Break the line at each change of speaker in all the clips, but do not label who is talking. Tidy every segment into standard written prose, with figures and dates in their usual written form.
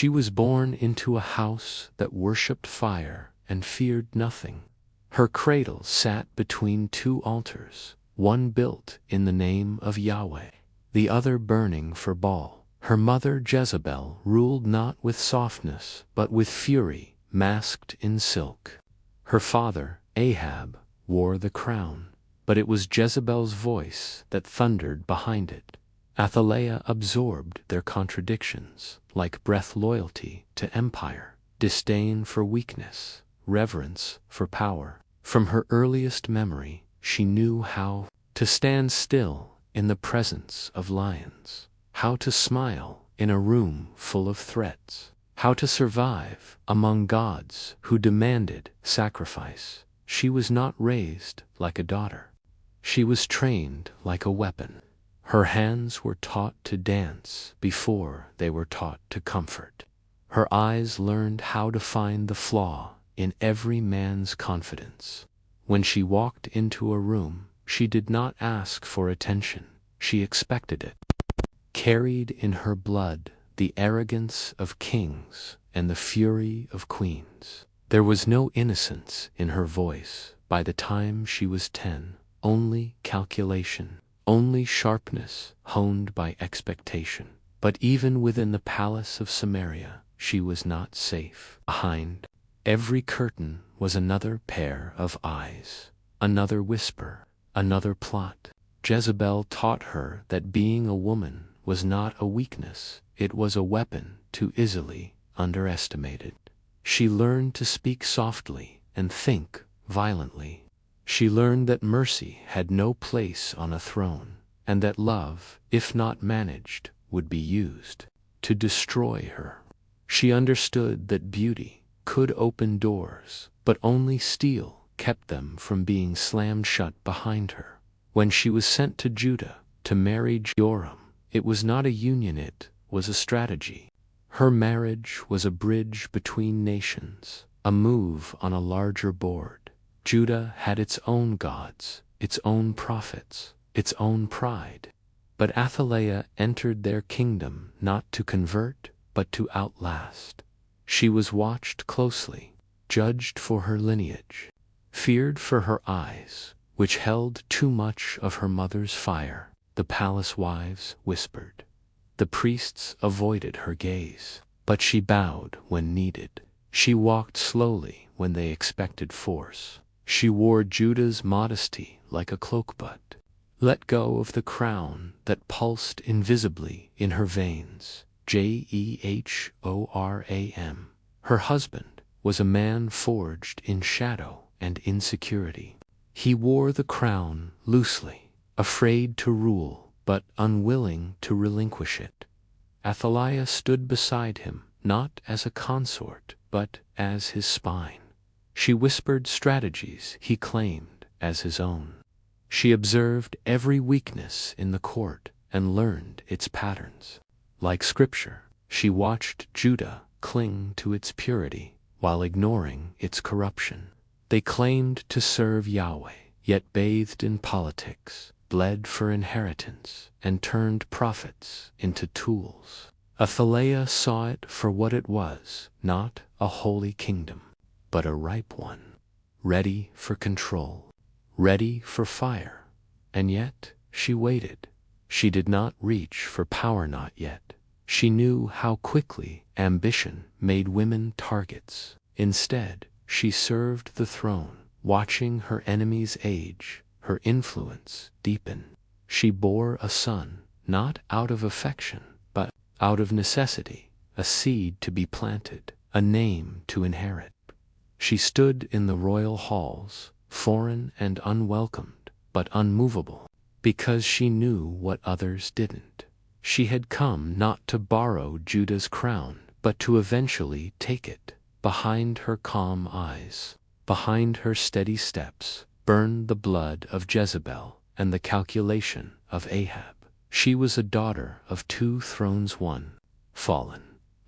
She was born into a house that worshipped fire and feared nothing. Her cradle sat between two altars, one built in the name of Yahweh, the other burning for Baal. Her mother Jezebel ruled not with softness, but with fury, masked in silk. Her father, Ahab, wore the crown, but it was Jezebel's voice that thundered behind it. ATHALIAH absorbed their contradictions, like breath: loyalty to empire, disdain for weakness, reverence for power. From her earliest memory, she knew how to stand still in the presence of lions, how to smile in a room full of threats, how to survive among gods who demanded sacrifice. She was not raised like a daughter. She was trained like a weapon. Her hands were taught to dance before they were taught to comfort. Her eyes learned how to find the flaw in every man's confidence. When she walked into a room, she did not ask for attention, she expected it. Carried in her blood the arrogance of kings and the fury of queens. There was no innocence in her voice by the time she was 10, only calculation, only sharpness honed by expectation. But even within the palace of Samaria, she was not safe. Behind every curtain was another pair of eyes, another whisper, another plot. Jezebel taught her that being a woman was not a weakness, it was a weapon too easily underestimated. She learned to speak softly and think violently. She learned that mercy had no place on a throne, and that love, if not managed, would be used to destroy her. She understood that beauty could open doors, but only steel kept them from being slammed shut behind her. When she was sent to Judah to marry Joram, it was not a union, it was a strategy. Her marriage was a bridge between nations, a move on a larger board. Judah had its own gods, its own prophets, its own pride. But ATHALIAH entered their kingdom not to convert, but to outlast. She was watched closely, judged for her lineage, feared for her eyes, which held too much of her mother's fire. The palace wives whispered. The priests avoided her gaze, but she bowed when needed. She walked slowly when they expected force. She wore Judah's modesty like a cloak, but let go of the crown that pulsed invisibly in her veins. Jehoram. Her husband was a man forged in shadow and insecurity. He wore the crown loosely, afraid to rule, but unwilling to relinquish it. ATHALIAH stood beside him, not as a consort, but as his spine. She whispered strategies he claimed as his own. She observed every weakness in the court and learned its patterns. Like scripture, she watched Judah cling to its purity while ignoring its corruption. They claimed to serve Yahweh, yet bathed in politics, bled for inheritance, and turned prophets into tools. ATHALIAH saw it for what it was, not a holy kingdom, but a ripe one, ready for control, ready for fire. And yet she waited. She did not reach for power, not yet. She knew how quickly ambition made women targets. Instead, she served the throne, watching her enemies age, her influence deepen. She bore a son, not out of affection, but out of necessity, a seed to be planted, a name to inherit. She stood in the royal halls, foreign and unwelcomed, but unmovable, because she knew what others didn't. She had come not to borrow Judah's crown, but to eventually take it. Behind her calm eyes, behind her steady steps, burned the blood of Jezebel and the calculation of Ahab. She was a daughter of two thrones, one fallen,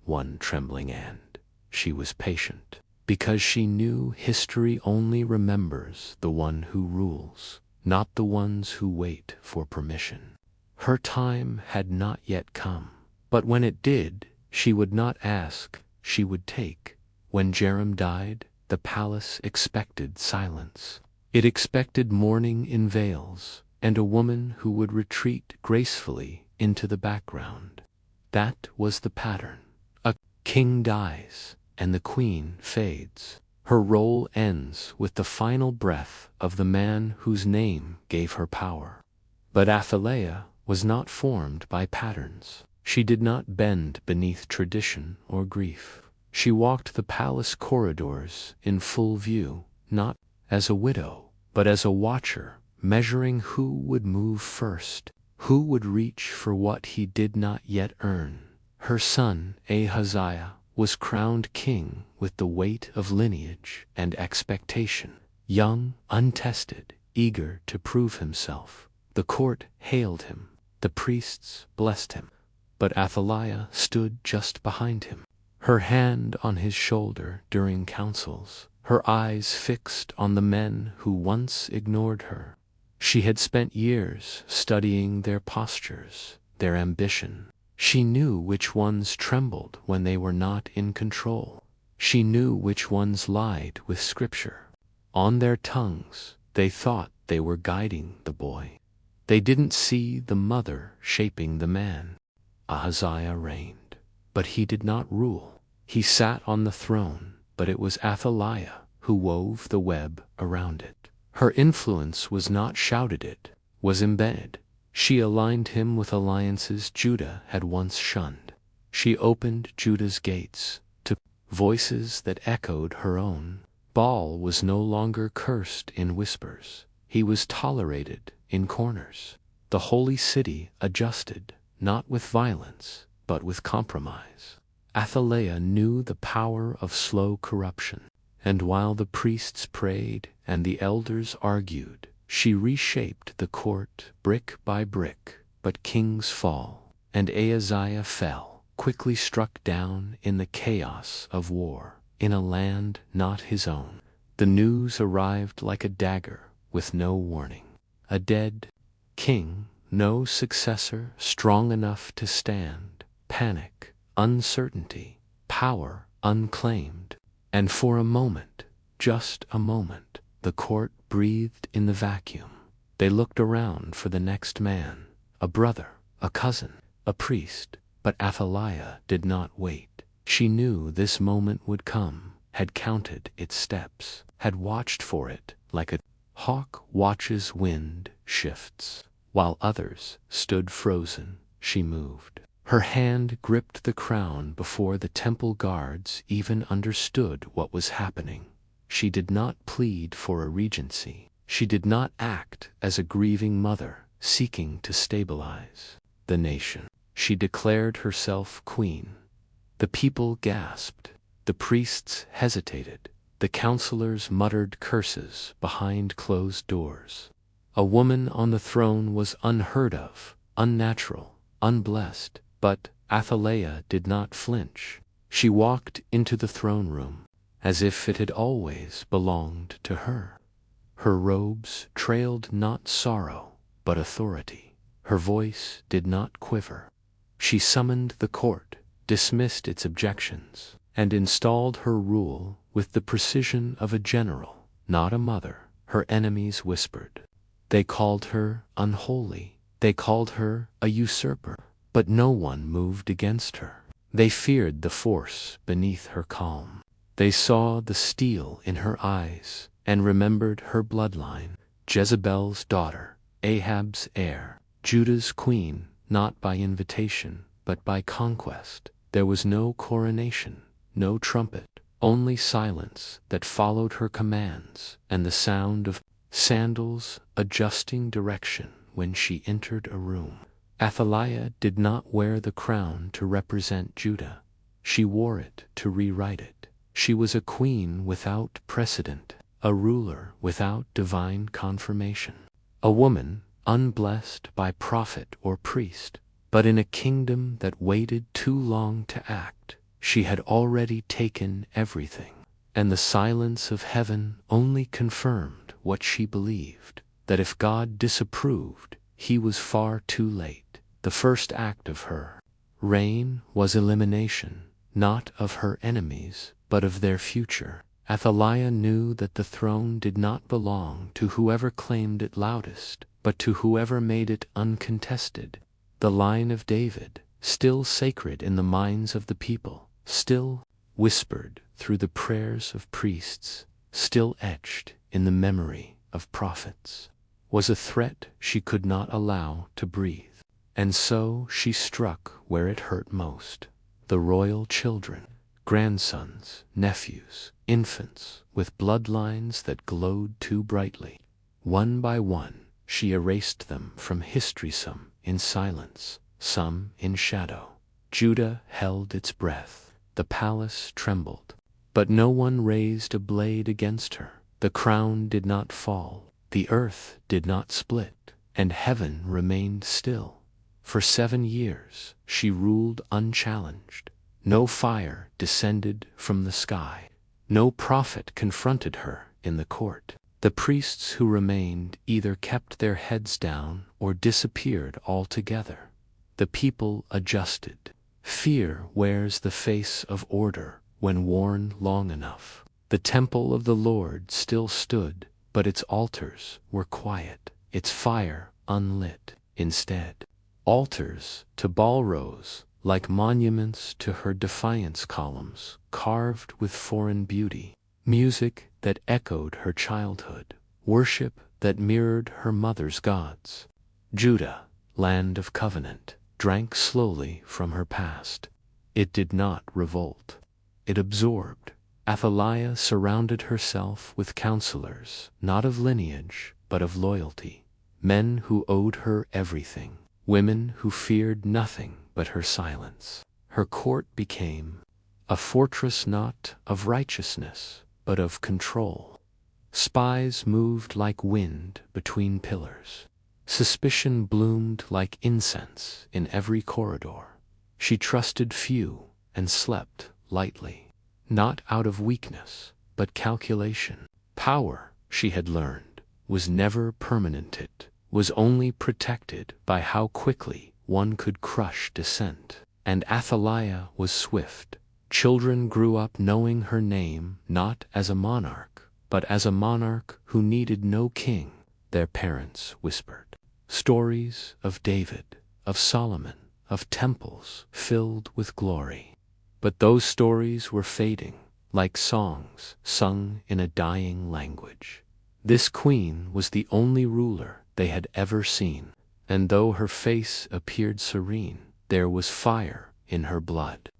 one trembling, and she was patient, because she knew history only remembers the one who rules, not the ones who wait for permission. Her time had not yet come, but when it did, She would not ask, she would take. When Jerem died, the palace expected silence. It expected mourning in veils, and a woman who would retreat gracefully into the background. That was the pattern. A king dies, and the queen fades. Her role ends with the final breath of the man whose name gave her power. But ATHALIAH was not formed by patterns. She did not bend beneath tradition or grief. She walked the palace corridors in full view, not as a widow, but as a watcher, measuring who would move first, who would reach for what he did not yet earn. Her son, ATHALIAH, was crowned king with the weight of lineage and expectation. Young, untested, eager to prove himself. The court hailed him, the priests blessed him, but ATHALIAH stood just behind him, her hand on his shoulder during councils, her eyes fixed on the men who once ignored her. She had spent years studying their postures, their ambition. She knew which ones trembled when they were not in control. She knew which ones lied with scripture. On their tongues, they thought they were guiding the boy. They didn't see the mother shaping the man. Ahaziah reigned, but he did not rule. He sat on the throne, but it was ATHALIAH who wove the web around it. Her influence was not shouted, it was embedded. She aligned him with alliances Judah had once shunned. She opened Judah's gates to voices that echoed her own. Baal was no longer cursed in whispers. He was tolerated in corners. The holy city adjusted, not with violence, but with compromise. ATHALIAH knew the power of slow corruption, and while the priests prayed and the elders argued, she reshaped the court brick by brick. But kings fall, and Ahaziah fell, quickly struck down in the chaos of war, in a land not his own. The news arrived like a dagger, with no warning. A dead king, no successor strong enough to stand. Panic, uncertainty, power unclaimed. And for a moment, just a moment, the court breathed in the vacuum. They looked around for the next man, a brother, a cousin, a priest, but ATHALIAH did not wait. She knew this moment would come, had counted its steps, had watched for it like a hawk watches wind shifts. While others stood frozen, she moved. Her hand gripped the crown before the temple guards even understood what was happening. She did not plead for a regency. She did not act as a grieving mother seeking to stabilize the nation. She declared herself queen. The people gasped. The priests hesitated. The counselors muttered curses behind closed doors. A woman on the throne was unheard of, unnatural, unblessed, but ATHALIAH did not flinch. She walked into the throne room as if it had always belonged to her. Her robes trailed not sorrow, but authority. Her voice did not quiver. She summoned the court, dismissed its objections, and installed her rule with the precision of a general, not a mother. Her enemies whispered. They called her unholy. They called her a usurper. But no one moved against her. They feared the force beneath her calm. They saw the steel in her eyes and remembered her bloodline, Jezebel's daughter, Ahab's heir, Judah's queen, not by invitation, but by conquest. There was no coronation, no trumpet, only silence that followed her commands and the sound of sandals adjusting direction when she entered a room. ATHALIAH did not wear the crown to represent Judah. She wore it to rewrite it. She was a queen without precedent, a ruler without divine confirmation, a woman unblessed by prophet or priest. But in a kingdom that waited too long to act, she had already taken everything, and the silence of heaven only confirmed what she believed, that if God disapproved, he was far too late. The first act of her reign was elimination, not of her enemies, but of their future. ATHALIAH knew that the throne did not belong to whoever claimed it loudest, but to whoever made it uncontested. The line of David, still sacred in the minds of the people, still whispered through the prayers of priests, still etched in the memory of prophets, was a threat she could not allow to breathe. And so she struck where it hurt most: the royal children, grandsons, nephews, infants, with bloodlines that glowed too brightly. One by one, she erased them from history, some in silence, some in shadow. Judah held its breath. The palace trembled. But no one raised a blade against her. The crown did not fall. The earth did not split. And heaven remained still. For 7 years, she ruled unchallenged. No fire descended from the sky. No prophet confronted her in the court. The priests who remained either kept their heads down or disappeared altogether. The people adjusted. Fear wears the face of order when worn long enough. The temple of the Lord still stood, but its altars were quiet, its fire unlit. Instead, altars to Baal rose, like monuments to her defiance, columns carved with foreign beauty, music that echoed her childhood, worship that mirrored her mother's gods. Judah, land of covenant, drank slowly from her past. It did not revolt. It absorbed. ATHALIAH surrounded herself with counselors, not of lineage, but of loyalty. Men who owed her everything. Women who feared nothing but her silence. Her court became a fortress not of righteousness, but of control. Spies moved like wind between pillars. Suspicion bloomed like incense in every corridor. She trusted few and slept lightly, not out of weakness, but calculation. Power, she had learned, was never permanent. It was only protected by how quickly one could crush dissent. And ATHALIAH was swift. Children grew up knowing her name not as a monarch, but as a monarch who needed no king, their parents whispered. Stories of David, of Solomon, of temples filled with glory. But those stories were fading, like songs sung in a dying language. This queen was the only ruler they had ever seen, and though her face appeared serene, there was fire in her blood,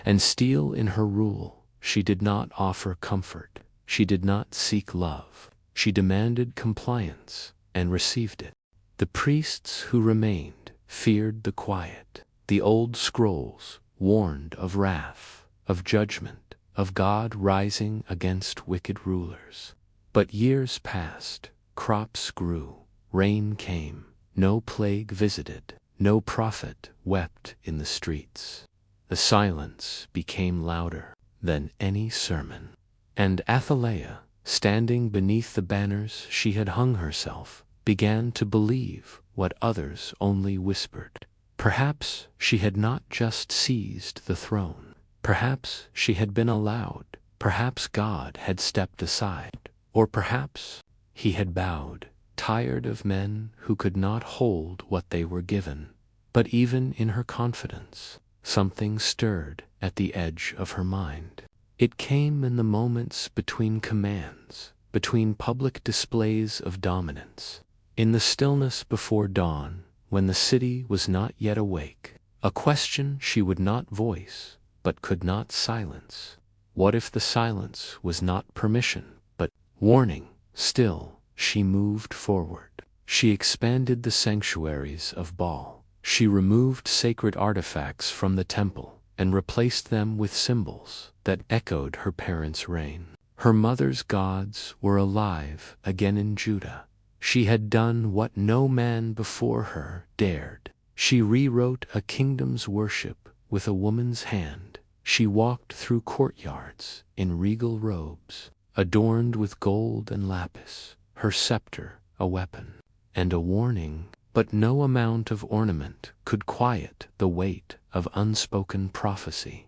and steel in her rule. She did not offer comfort. She did not seek love. She demanded compliance, and received it. The priests who remained feared the quiet. The old scrolls warned of wrath, of judgment, of God rising against wicked rulers. But years passed, crops grew, rain came, no plague visited, no prophet wept in the streets. The silence became louder than any sermon. And ATHALIAH, standing beneath the banners she had hung herself, began to believe what others only whispered. Perhaps she had not just seized the throne. Perhaps she had been allowed. Perhaps God had stepped aside. Or perhaps he had bowed, tired of men who could not hold what they were given. But even in her confidence, something stirred at the edge of her mind. It came in the moments between commands, between public displays of dominance. In the stillness before dawn, when the city was not yet awake, a question she would not voice, but could not silence. What if the silence was not permission, but warning? Still, she moved forward. She expanded the sanctuaries of Baal. She removed sacred artifacts from the temple and replaced them with symbols that echoed her parents' reign. Her mother's gods were alive again in Judah. She had done what no man before her dared. She rewrote a kingdom's worship with a woman's hand. She walked through courtyards in regal robes, adorned with gold and lapis, her scepter a weapon, and a warning But no amount of ornament could quiet the weight of unspoken prophecy.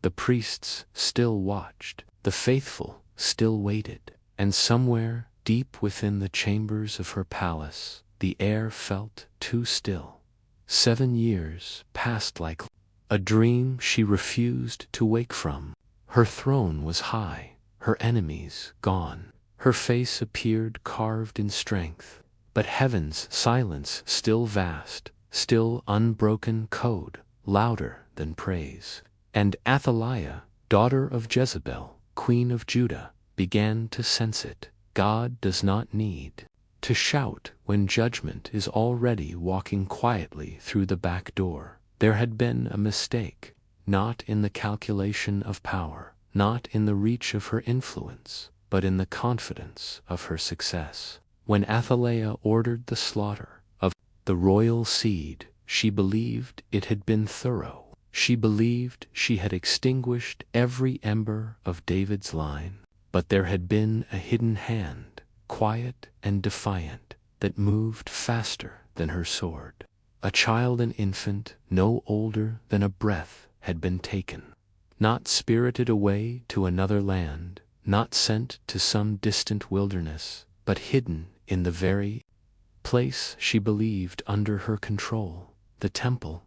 The priests still watched, the faithful still waited, and somewhere deep within the chambers of her palace, the air felt too still. 7 years passed like a dream she refused to wake from. Her throne was high, her enemies gone. Her face appeared carved in strength, but heaven's silence still vast, still unbroken code, louder than praise. And Athaliah, daughter of Jezebel, queen of Judah, began to sense it. God does not need to shout when judgment is already walking quietly through the back door. There had been a mistake, not in the calculation of power, not in the reach of her influence, but in the confidence of her success. When Athaliah ordered the slaughter of the royal seed, she believed it had been thorough. She believed she had extinguished every ember of David's line. But there had been a hidden hand, quiet and defiant, that moved faster than her sword. A child, an infant, no older than a breath, had been taken. Not spirited away to another land, not sent to some distant wilderness, but hidden in the very place she believed under her control, the temple.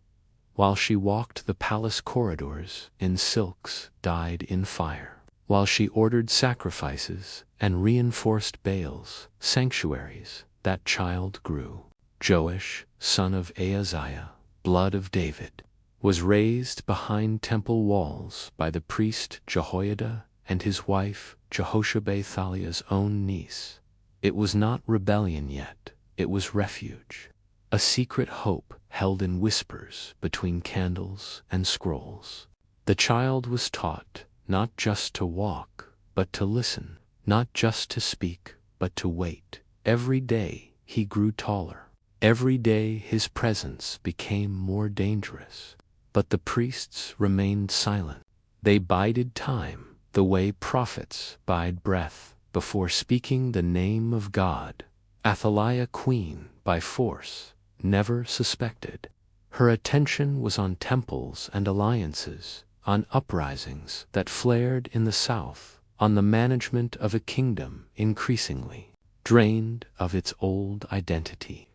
While she walked the palace corridors in silks dyed in fire, while she ordered sacrifices and reinforced Baal's sanctuaries, that child grew. Joash, son of Ahaziah, blood of David, was raised behind temple walls by the priest Jehoiada and his wife Jehoshaphat, Athaliah's own niece. It was not rebellion yet, it was refuge, a secret hope held in whispers between candles and scrolls. The child was taught not just to walk, but to listen, not just to speak, but to wait. Every day he grew taller. Every day his presence became more dangerous. But the priests remained silent. They bided time, the way prophets bide breath, before speaking the name of God. Athaliah, queen by force, never suspected. Her attention was on temples and alliances, on uprisings that flared in the south, on the management of a kingdom increasingly drained of its old identity.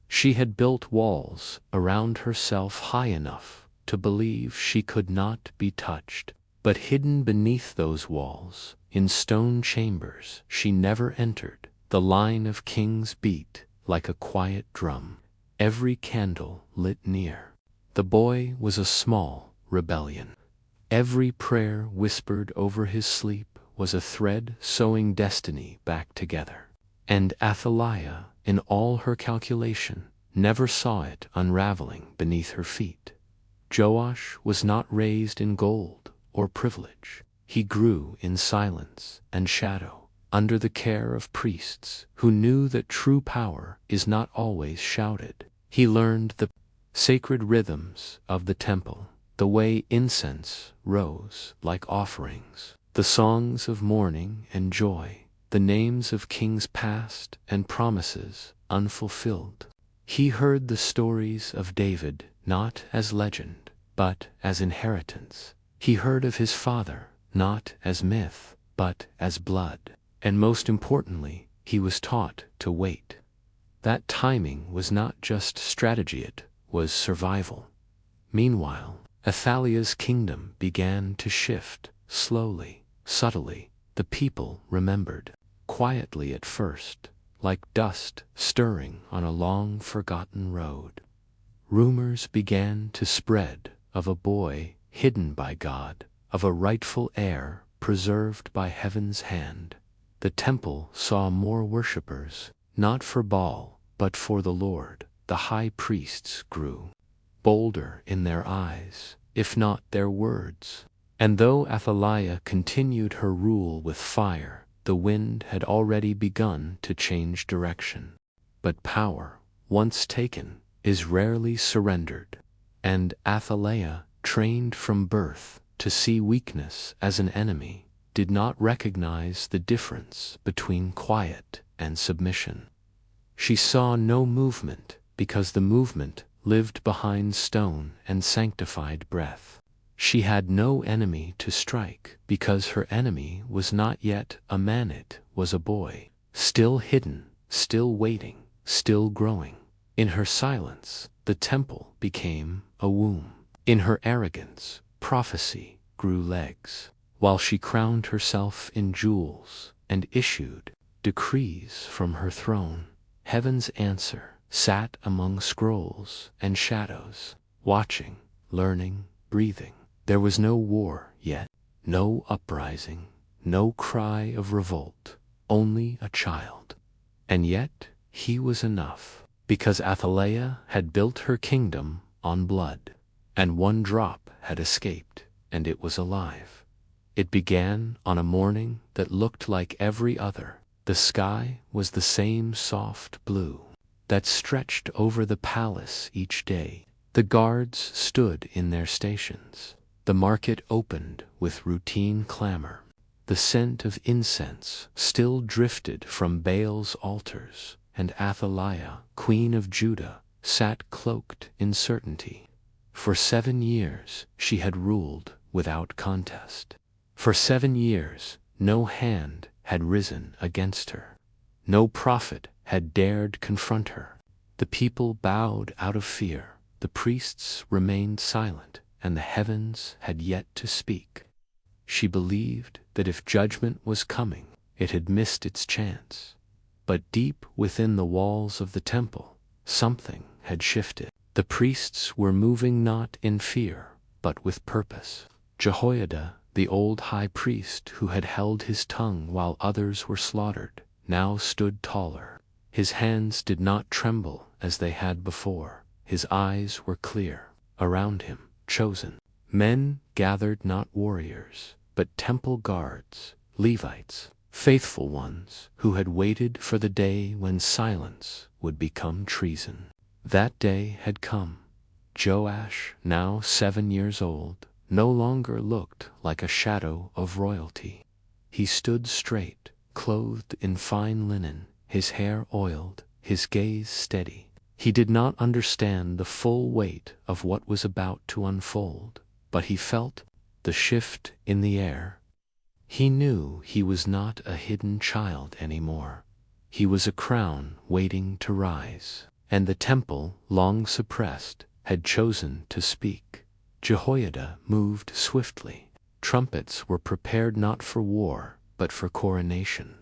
She had built walls around herself high enough to believe she could not be touched, but hidden beneath those walls, in stone chambers she never entered, the line of kings beat like a quiet drum. Every candle lit near. The boy was a small rebellion. Every prayer whispered over his sleep was a thread sewing destiny back together. And Athaliah, in all her calculation, never saw it unraveling beneath her feet. Joash was not raised in gold or privilege. He grew in silence and shadow, under the care of priests who knew that true power is not always shouted. He learned the sacred rhythms of the temple, the way incense rose like offerings, the songs of mourning and joy, the names of kings past and promises unfulfilled. He heard the stories of David not as legend, but as inheritance. He heard of his father not as myth, but as blood. And most importantly, he was taught to wait. That timing was not just strategy, it was survival. Meanwhile, Athaliah's kingdom began to shift, slowly, subtly. The people remembered, quietly at first, like dust stirring on a long-forgotten road. Rumors began to spread of a boy hidden by God, of a rightful heir preserved by heaven's hand. The temple saw more worshippers, not for Baal, but for the Lord. The high priests grew bolder in their eyes, if not their words. And though Athaliah continued her rule with fire, the wind had already begun to change direction. But power, once taken, is rarely surrendered. And Athaliah, trained from birth to see weakness as an enemy, did not recognize the difference between quiet and submission. She saw no movement because the movement lived behind stone and sanctified breath. She had no enemy to strike, because her enemy was not yet a man, it was a boy, still hidden, still waiting, still growing. In her silence, the temple became a womb. In her arrogance, prophecy grew legs. While she crowned herself in jewels and issued decrees from her throne, heaven's answer sat among scrolls and shadows, watching, learning, breathing. There was no war yet, no uprising, no cry of revolt, only a child. And yet he was enough, because ATHALIAH had built her kingdom on blood, and one drop had escaped, and it was alive. It began on a morning that looked like every other. The sky was the same soft blue that stretched over the palace each day. The guards stood in their stations. The market opened with routine clamor. The scent of incense still drifted from Baal's altars, and ATHALIAH, Queen of Judah, sat cloaked in certainty. For 7 years she had ruled without contest. For 7 years no hand had risen against her. No prophet had dared confront her. The people bowed out of fear. The priests remained silent, and the heavens had yet to speak. She believed that if judgment was coming, it had missed its chance. But deep within the walls of the temple, something had shifted. The priests were moving not in fear, but with purpose. Jehoiada, the old high priest who had held his tongue while others were slaughtered, now stood taller. His hands did not tremble as they had before. His eyes were clear. Around him, chosen men gathered, not warriors, but temple guards, Levites, faithful ones who had waited for the day when silence would become treason. That day had come. Joash, now 7 years old, no longer looked like a shadow of royalty. He stood straight, clothed in fine linen, his hair oiled, his gaze steady. He did not understand the full weight of what was about to unfold, but he felt the shift in the air. He knew he was not a hidden child anymore. He was a crown waiting to rise, and the temple, long suppressed, had chosen to speak. Jehoiada moved swiftly. Trumpets were prepared not for war, but for coronation.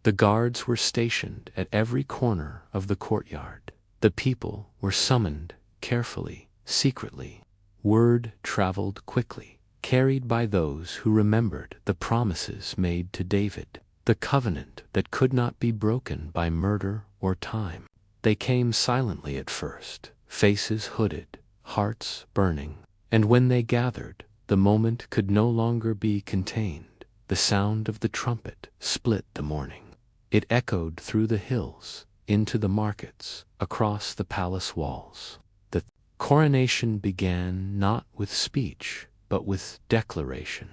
The guards were stationed at every corner of the courtyard. The people were summoned carefully, secretly. Word traveled quickly, carried by those who remembered the promises made to David, the covenant that could not be broken by murder or time. They came silently at first, faces hooded, hearts burning. And when they gathered, the moment could no longer be contained. The sound of the trumpet split the morning. It echoed through the hills, into the markets, across the palace walls. The coronation began not with speech, but with declaration.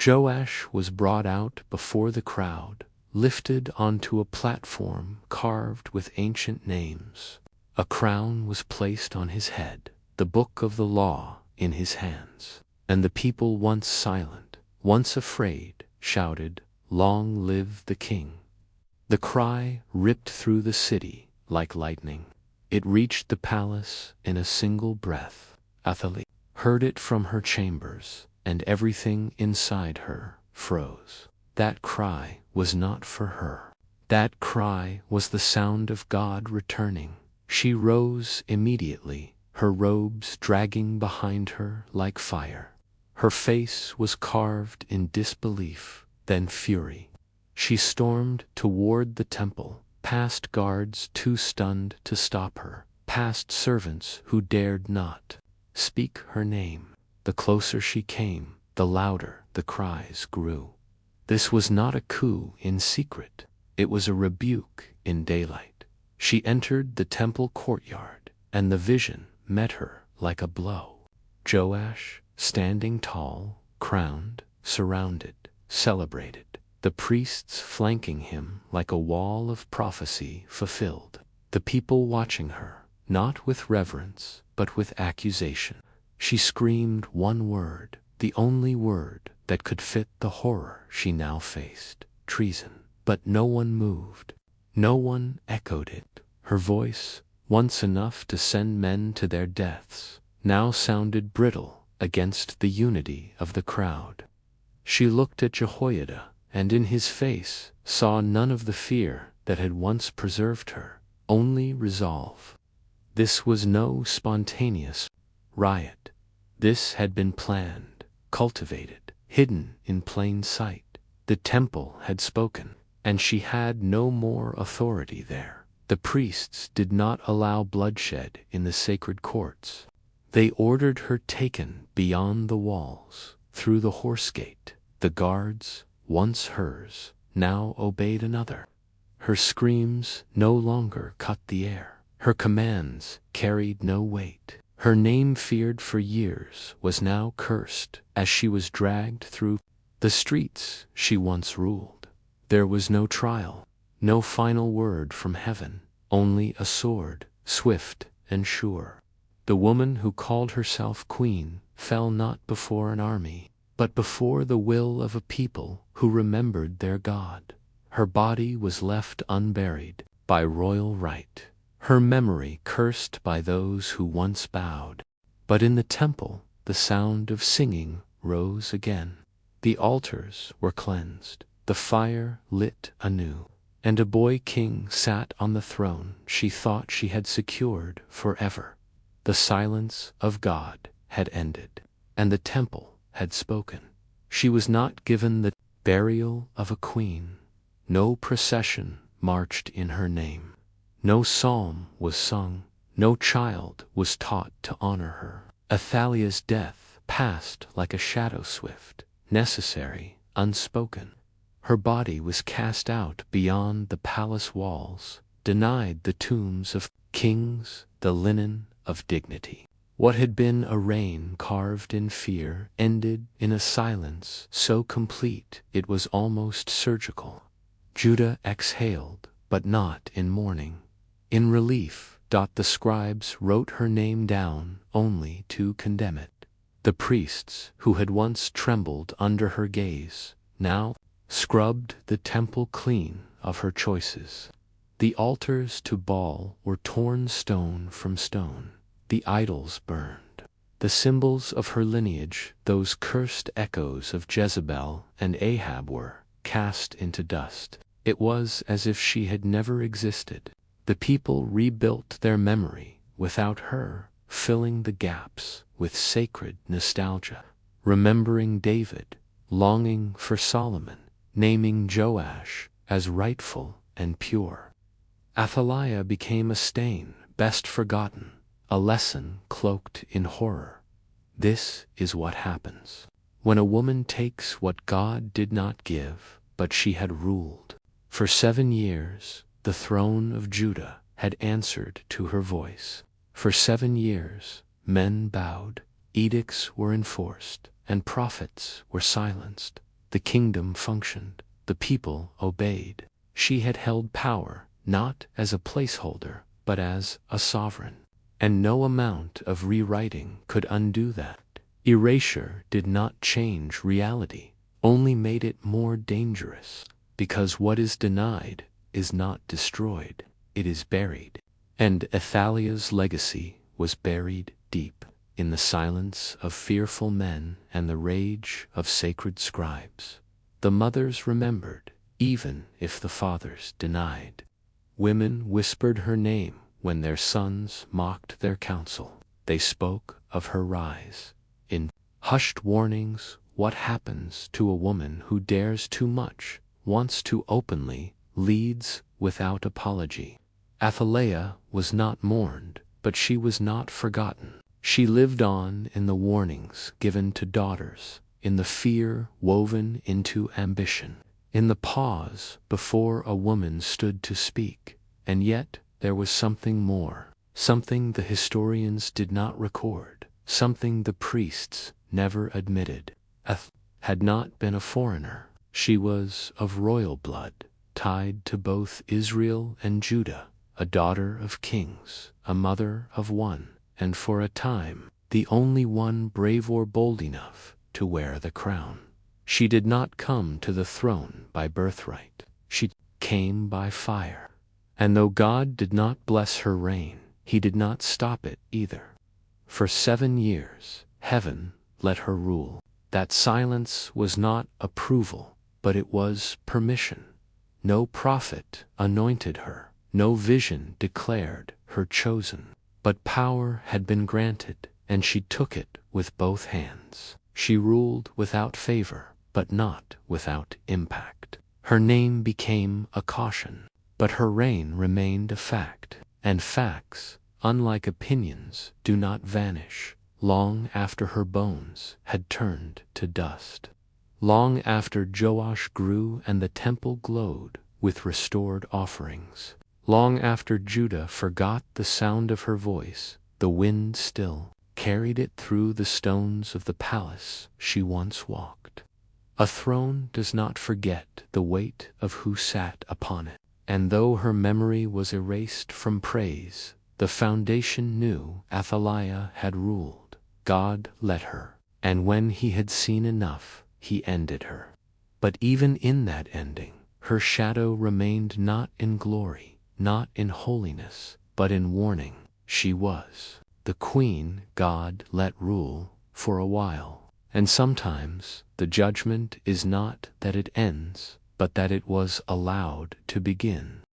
Joash was brought out before the crowd, lifted onto a platform carved with ancient names. A crown was placed on his head, the book of the law in his hands. And the people, once silent, once afraid, shouted, "Long live the king!" The cry ripped through the city like lightning. It reached the palace in a single breath. ATHALIAH heard it from her chambers, and everything inside her froze. That cry was not for her. That cry was the sound of God returning. She rose immediately, her robes dragging behind her like fire. Her face was carved in disbelief, then fury. She stormed toward the temple, past guards too stunned to stop her, past servants who dared not speak her name. The closer she came, the louder the cries grew. This was not a coup in secret. It was a rebuke in daylight. She entered the temple courtyard, and the vision met her like a blow. Joash, standing tall, crowned, surrounded, celebrated. The priests flanking him like a wall of prophecy fulfilled. The people watching her, not with reverence, but with accusation. She screamed one word, the only word that could fit the horror she now faced: treason. But no one moved. No one echoed it. Her voice, once enough to send men to their deaths, now sounded brittle against the unity of the crowd. She looked at Jehoiada, and in his face saw none of the fear that had once preserved her, only resolve. This was no spontaneous riot. This had been planned, cultivated, hidden in plain sight. The temple had spoken, and she had no more authority there. The priests did not allow bloodshed in the sacred courts. They ordered her taken beyond the walls, through the horse gate. The guards, once hers, now obeyed another. Her screams no longer cut the air. Her commands carried no weight. Her name, feared for years, was now cursed as she was dragged through the streets she once ruled. There was no trial, no final word from heaven, only a sword, swift and sure. The woman who called herself queen fell not before an army, but before the will of a people who remembered their God. Her body was left unburied by royal right, her memory cursed by those who once bowed. But in the temple the sound of singing rose again. The altars were cleansed, the fire lit anew, and a boy king sat on the throne she thought she had secured forever. The silence of God had ended, and the temple had spoken. She was not given the burial of a queen. No procession marched in her name. No psalm was sung. No child was taught to honor her. ATHALIAH's death passed like a shadow swift, necessary, unspoken. Her body was cast out beyond the palace walls, denied the tombs of kings, the linen of dignity. What had been a reign carved in fear ended in a silence so complete it was almost surgical. Judah exhaled, but not in mourning. In relief, the scribes wrote her name down only to condemn it. The priests, who had once trembled under her gaze, now scrubbed the temple clean of her choices. The altars to Baal were torn stone from stone. The idols burned. The symbols of her lineage, those cursed echoes of Jezebel and Ahab, were cast into dust. It was as if she had never existed. The people rebuilt their memory without her, filling the gaps with sacred nostalgia, remembering David, longing for Solomon, naming Joash as rightful and pure. ATHALIAH became a stain best forgotten, a lesson cloaked in horror. This is what happens when a woman takes what God did not give, but she had ruled. For 7 years, the throne of Judah had answered to her voice. For 7 years, men bowed, edicts were enforced, and prophets were silenced. The kingdom functioned, the people obeyed. She had held power not as a placeholder, but as a sovereign. And no amount of rewriting could undo that. Erasure did not change reality, only made it more dangerous, because what is denied is not destroyed, it is buried. And ATHALIAH's legacy was buried deep in the silence of fearful men and the rage of sacred scribes. The mothers remembered, even if the fathers denied. Women whispered her name when their sons mocked their counsel. They spoke of her rise in hushed warnings. What happens to a woman who dares too much, wants too openly, leads without apology? ATHALIAH was not mourned, but she was not forgotten. She lived on in the warnings given to daughters, in the fear woven into ambition, in the pause before a woman stood to speak. And yet there was something more, something the historians did not record, something the priests never admitted. ATHALIAH had not been a foreigner. She was of royal blood, tied to both Israel and Judah, a daughter of kings, a mother of one, and for a time, the only one brave or bold enough to wear the crown. She did not come to the throne by birthright. She came by fire. And though God did not bless her reign, he did not stop it either. For 7 years, heaven let her rule. That silence was not approval, but it was permission. No prophet anointed her, no vision declared her chosen. But power had been granted, and she took it with both hands. She ruled without favor, but not without impact. Her name became a caution, but her reign remained a fact. And facts, unlike opinions, do not vanish long after her bones had turned to dust. Long after Joash grew and the temple glowed with restored offerings. Long after Judah forgot the sound of her voice, the wind still carried it through the stones of the palace she once walked. A throne does not forget the weight of who sat upon it, and though her memory was erased from praise, the foundation knew ATHALIAH had ruled. God let her, and when he had seen enough, he ended her. But even in that ending, her shadow remained not in glory, not in holiness, but in warning. She was the queen God let rule for a while. And sometimes the judgment is not that it ends, but that it was allowed to begin.